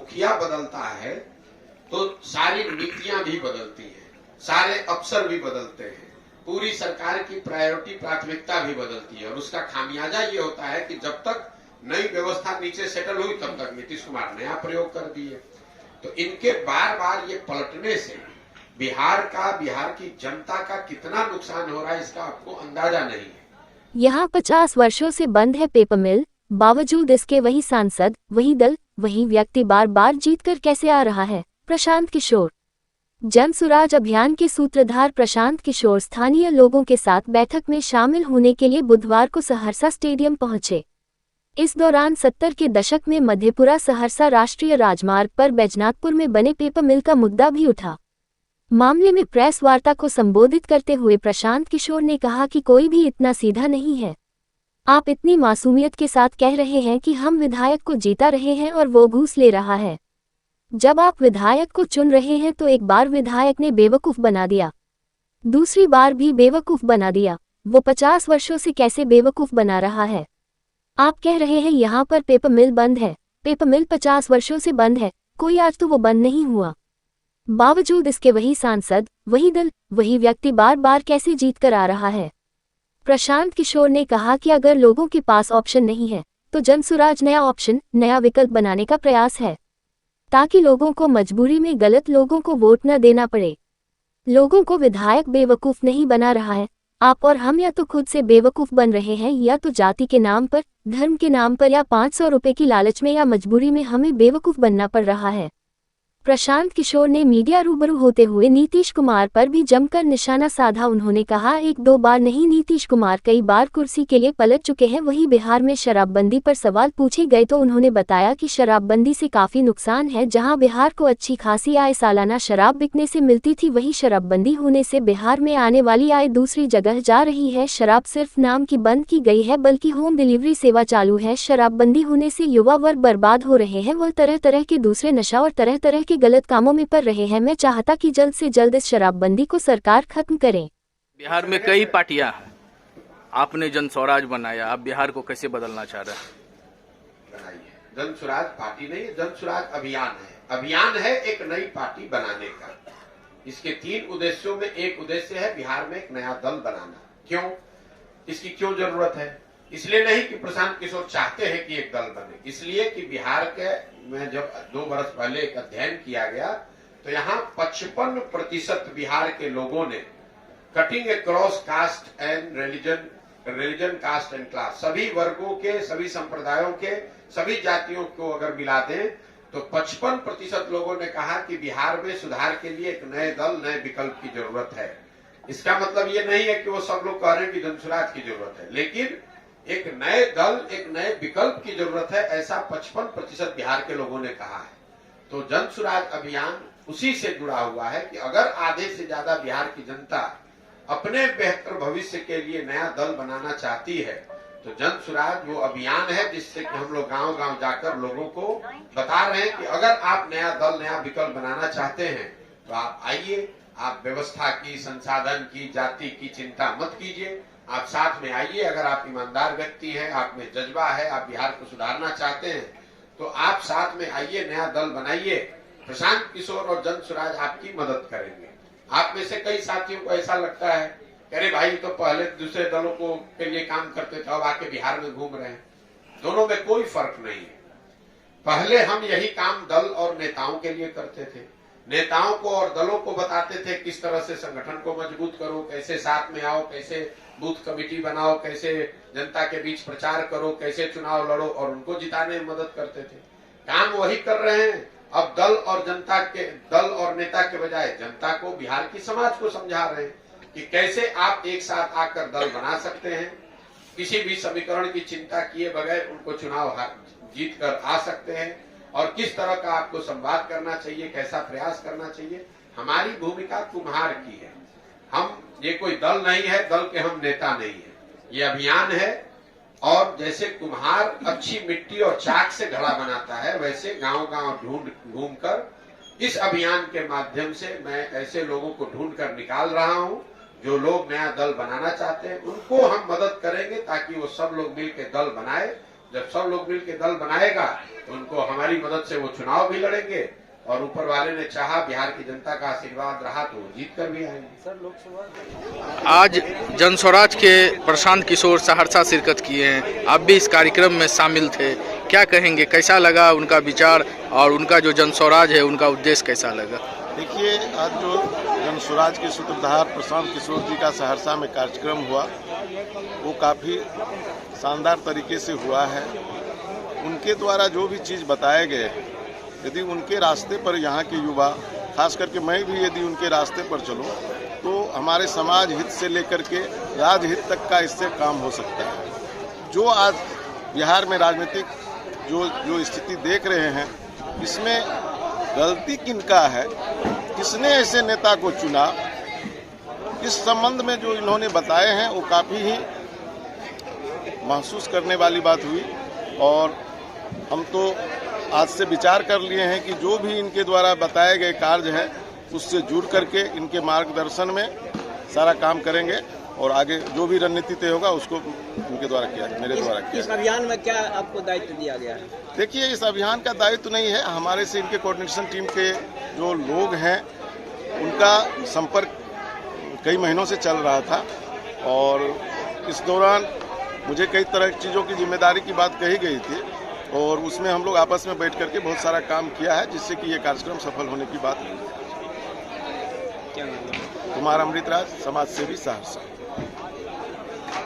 मुखिया बदलता है तो सारी नीतियां भी बदलती हैं, सारे अफसर भी बदलते हैं, पूरी सरकार की प्रायोरिटी प्राथमिकता भी बदलती है। और उसका खामियाजा ये होता है कि जब तक नई व्यवस्था नीचे सेटल हुई तब तक नीतीश कुमार नया प्रयोग कर दिए। तो इनके बार बार ये पलटने से बिहार की जनता का कितना नुकसान हो रहा है इसका आपको अंदाजा नहीं है। यहाँ 50 वर्षों से बंद है पेपर मिल, बावजूद इसके वही सांसद, वही दल, वही व्यक्ति बार बार जीतकर कैसे आ रहा है? प्रशांत किशोर। जन सुराज अभियान के सूत्रधार प्रशांत किशोर स्थानीय लोगों के साथ बैठक में शामिल होने के लिए बुधवार को सहरसा स्टेडियम पहुंचे। इस दौरान 70 के दशक में मधेपुरा सहरसा राष्ट्रीय राजमार्ग पर बैजनाथपुर में बने पेपर मिल का मुद्दा भी उठा। मामले में प्रेस वार्ता को संबोधित करते हुए प्रशांत किशोर ने कहा कि कोई भी इतना सीधा नहीं है। आप इतनी मासूमियत के साथ कह रहे हैं कि हम विधायक को जीता रहे हैं और वो घूस ले रहा है। जब आप विधायक को चुन रहे हैं तो एक बार विधायक ने बेवकूफ बना दिया, दूसरी बार भी बेवकूफ बना दिया। वो 50 वर्षों से कैसे बेवकूफ बना रहा है? आप कह रहे हैं यहाँ पर पेपर मिल बंद है। पेपर मिल 50 वर्षों से बंद है, कोई आज तो वो बंद नहीं हुआ। बावजूद इसके वही सांसद, वही दल, वही व्यक्ति बार बार कैसे जीत कर आ रहा है? प्रशांत किशोर ने कहा कि अगर लोगों के पास ऑप्शन नहीं है तो जनसुराज नया ऑप्शन, नया विकल्प बनाने का प्रयास है, ताकि लोगों को मजबूरी में गलत लोगों को वोट न देना पड़े। लोगों को विधायक बेवकूफ नहीं बना रहा है। आप और हम या तो खुद से बेवकूफ बन रहे हैं या तो जाति के नाम पर, धर्म के नाम पर या 500 रुपए की लालच में या मजबूरी में हमें बेवकूफ बनना पड़ रहा है। प्रशांत किशोर ने मीडिया रूबरू होते हुए नीतीश कुमार पर भी जमकर निशाना साधा। उन्होंने कहा, एक दो बार नहीं, नीतीश कुमार कई बार कुर्सी के लिए पलट चुके हैं। वहीं बिहार में शराबबंदी पर सवाल पूछे गए तो उन्होंने बताया कि शराबबंदी से काफी नुकसान है। जहां बिहार को अच्छी खासी आय सालाना शराब बिकने से मिलती थी, वहीं शराबबंदी होने से बिहार में आने वाली आय दूसरी जगह जा रही है। शराब सिर्फ नाम की बंद की गई है, बल्कि होम डिलीवरी सेवा चालू है। शराबबंदी होने से युवा वर्ग बर्बाद हो रहे हैं, वह तरह तरह के दूसरे नशा और तरह तरह के गलत कामों में पड़ रहे हैं। मैं चाहता कि जल्द से जल्द इस शराबबंदी को सरकार खत्म करे। बिहार में कई पार्टियां, आपने जन स्वराज बनाया, आप बिहार को कैसे बदलना चाह रहे हैं? जन स्वराज पार्टी नहीं, जन स्वराज अभियान है। अभियान है एक नई पार्टी बनाने का। इसके 3 उद्देश्यों में एक उद्देश्य है बिहार में एक नया दल बनाना। क्यों? इसकी क्यों जरूरत है? इसलिए नहीं कि प्रशांत किशोर चाहते हैं कि एक दल बने, इसलिए कि बिहार के में जब 2 वर्ष पहले एक अध्ययन किया गया तो यहाँ 55% बिहार के लोगों ने cutting across cast and religion caste and class, सभी वर्गों के, सभी संप्रदायों के, सभी जातियों को अगर मिला दें तो 55% लोगों ने कहा कि बिहार में सुधार के लिए एक नए दल, नए विकल्प की जरूरत है। इसका मतलब ये नहीं है कि वो सब लोग कह रहे हैं कि जनसुराज की जरूरत है, लेकिन एक नए दल, एक नए विकल्प की जरूरत है, ऐसा 55% बिहार के लोगों ने कहा है। तो जनसुराज अभियान उसी से जुड़ा हुआ है कि अगर आधे से ज्यादा बिहार की जनता अपने बेहतर भविष्य के लिए नया दल बनाना चाहती है तो जनसुराज वो अभियान है जिससे कि हम लोग गांव गांव जाकर लोगों को बता रहे हैं कि अगर आप नया दल, नया विकल्प बनाना चाहते हैं तो आप आइए, आप व्यवस्था की, संसाधन की, जाति की चिंता मत कीजिए, आप साथ में आइए। अगर आप ईमानदार व्यक्ति हैं, आप में जज्बा है, आप बिहार को सुधारना चाहते हैं तो आप साथ में आइए, नया दल बनाइए। प्रशांत किशोर और जनसुराज आपकी मदद करेंगे। आप में से कई साथियों को ऐसा लगता है, अरे भाई तो पहले दूसरे दलों को के लिए काम करते थे, अब आके बिहार में घूम रहे हैं। दोनों में कोई फर्क नहीं है। पहले हम यही काम दल और नेताओं के लिए करते थे, नेताओं को और दलों को बताते थे किस तरह से संगठन को मजबूत करो, कैसे साथ में आओ, कैसे बूथ कमेटी बनाओ, कैसे जनता के बीच प्रचार करो, कैसे चुनाव लड़ो, और उनको जिताने में मदद करते थे। काम वही कर रहे हैं। अब दल और नेता के बजाय जनता को, बिहार की समाज को समझा रहे हैं कि कैसे आप एक साथ आकर दल बना सकते हैं, किसी भी समीकरण की चिंता किए बगैर उनको चुनाव जीत कर आ सकते हैं, और किस तरह का आपको संवाद करना चाहिए, कैसा प्रयास करना चाहिए। हमारी भूमिका कुम्हार की है। हम ये कोई दल नहीं है, दल के हम नेता नहीं है, ये अभियान है। और जैसे कुम्हार अच्छी मिट्टी और चाक से घड़ा बनाता है, वैसे गांव गांव घूम कर इस अभियान के माध्यम से मैं ऐसे लोगों को ढूंढ कर निकाल रहा हूं जो लोग नया दल बनाना चाहते हैं। उनको हम मदद करेंगे ताकि वो सब लोग मिलकर दल बनाए जब सब लोग मिलकर दल बनाएगा तो उनको हमारी मदद से वो चुनाव भी लड़ेंगे और ऊपर वाले ने चाहा, बिहार की जनता का आशीर्वाद रहा तो वो जीत कर भी आएंगे। सर लोकसभा आज जन स्वराज के प्रशांत किशोर सहरसा शिरकत किए हैं, आप भी इस कार्यक्रम में शामिल थे, क्या कहेंगे, कैसा लगा उनका विचार और उनका जो जन स्वराज है उनका उद्देश्य कैसा लगा? देखिए, आज जो जन स्वराज के सूत्रधार प्रशांत किशोर जी का सहरसा में कार्यक्रम हुआ वो काफ़ी शानदार तरीके से हुआ है। उनके द्वारा जो भी चीज़ बताए गए, यदि उनके रास्ते पर यहाँ के युवा, खास करके मैं भी यदि उनके रास्ते पर चलूँ तो हमारे समाज हित से लेकर के राजहित तक का इससे काम हो सकता है। जो आज बिहार में राजनीतिक जो स्थिति देख रहे हैं, इसमें गलती किनका है, किसने ऐसे नेता को चुना, इस संबंध में जो इन्होंने बताए हैं वो काफ़ी ही महसूस करने वाली बात हुई। और हम तो आज से विचार कर लिए हैं कि जो भी इनके द्वारा बताए गए कार्य है उससे जुड़ करके इनके मार्गदर्शन में सारा काम करेंगे और आगे जो भी रणनीति तय होगा उसको उनके द्वारा किया जाए, मेरे द्वारा किया। इस अभियान में क्या आपको दायित्व दिया गया है? देखिए, इस अभियान का दायित्व नहीं है, हमारे से इनके कोऑर्डिनेशन टीम के जो लोग हैं उनका संपर्क कई महीनों से चल रहा था और इस दौरान मुझे कई तरह की चीज़ों की जिम्मेदारी की बात कही गई थी और उसमें हम लोग आपस में बैठ करके बहुत सारा काम किया है जिससे कि ये कार्यक्रम सफल होने की बात हुई है। क्या नाम है? कुमार अमृतराज, समाज सेवी, सहरसा।